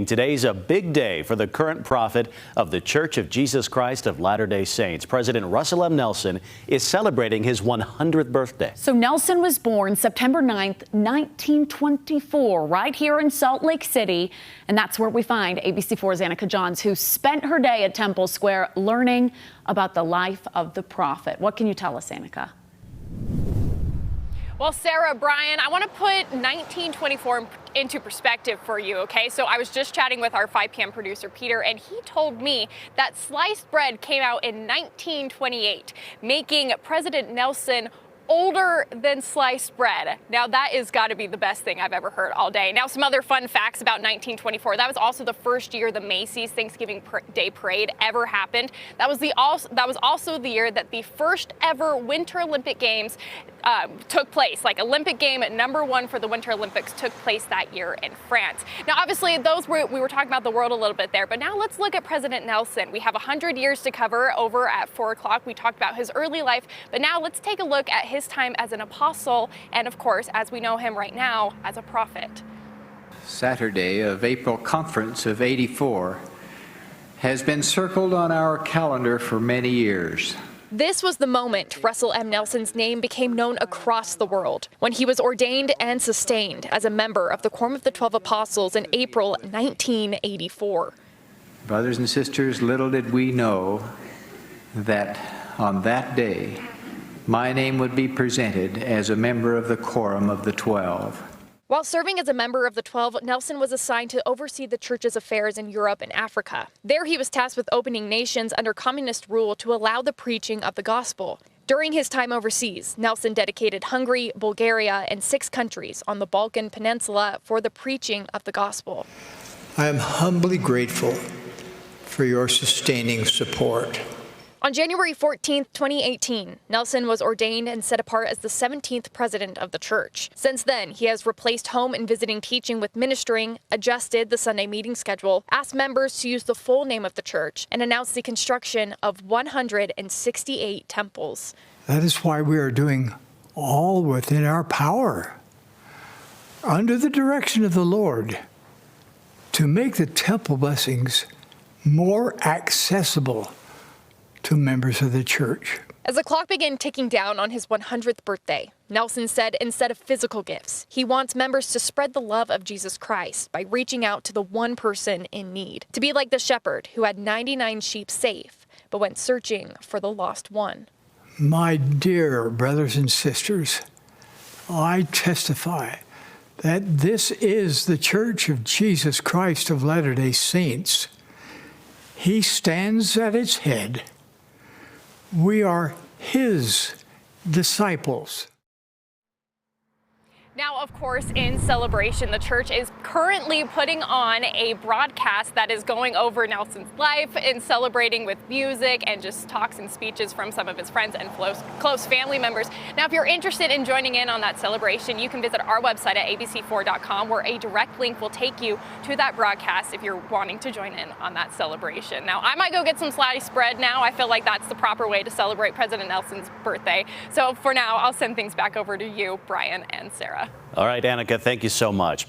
Today's a big day for the current prophet of the Church of Jesus Christ of Latter-day Saints. President Russell M. Nelson is celebrating his 100th birthday. So Nelson was born September 9th, 1924, right here in Salt Lake City. And that's where we find ABC4's Annika Johns, who spent her day at Temple Square learning about the life of the prophet. What can you tell us, Annika? Well, Sarah, Brian, I want to put 1924 into perspective for you, okay? So I was just chatting with our 5 p.m. producer, Peter, and he told me that sliced bread came out in 1928, making President Nelson older than sliced bread. Now that is got to be the best thing I've ever heard all day. Now some other fun facts about 1924. That was also the first year the Macy's Thanksgiving Day Parade ever happened. That was also the year that the first ever Winter Olympic Games took place. Like Olympic game #1 for the Winter Olympics took place that year in France. Now obviously we were talking about the world a little bit there, but now let's look at President Nelson. We have 100 years to cover over at 4 o'clock. We talked about his early life, but now let's take a look at his time as an apostle and, of course, as we know him right now, as a prophet. Saturday of April Conference of '84 has been circled on our calendar for many years. This was the moment Russell M. Nelson's name became known across the world, when he was ordained and sustained as a member of the Quorum of the 12 Apostles in April 1984. Brothers and sisters, little did we know that on that day, my name would be presented as a member of the Quorum of the 12. While serving as a member of the 12, Nelson was assigned to oversee the church's affairs in Europe and Africa. There he was tasked with opening nations under communist rule to allow the preaching of the gospel. During his time overseas, Nelson dedicated Hungary, Bulgaria, and 6 countries on the Balkan Peninsula for the preaching of the gospel. I am humbly grateful for your sustaining support. On January 14, 2018, Nelson was ordained and set apart as the 17th president of the church. Since then, he has replaced home and visiting teaching with ministering, adjusted the Sunday meeting schedule, asked members to use the full name of the church, and announced the construction of 168 temples. That is why we are doing all within our power, under the direction of the Lord, to make the temple blessings more accessible to members of the church. As the clock began ticking down on his 100th birthday, Nelson said instead of physical gifts, he wants members to spread the love of Jesus Christ by reaching out to the one person in need, to be like the shepherd who had 99 sheep safe, but went searching for the lost one. My dear brothers and sisters, I testify that this is the Church of Jesus Christ of Latter-day Saints. He stands at its head. We are his disciples. Now, of course, in celebration, the church is currently putting on a broadcast that is going over Nelson's life and celebrating with music and just talks and speeches from some of his friends and close family members. Now, if you're interested in joining in on that celebration, you can visit our website at abc4.com, where a direct link will take you to that broadcast if you're wanting to join in on that celebration. Now, I might go get some sliced bread now. I feel like that's the proper way to celebrate President Nelson's birthday. So for now, I'll send things back over to you, Brian and Sarah. All right, Annika, thank you so much.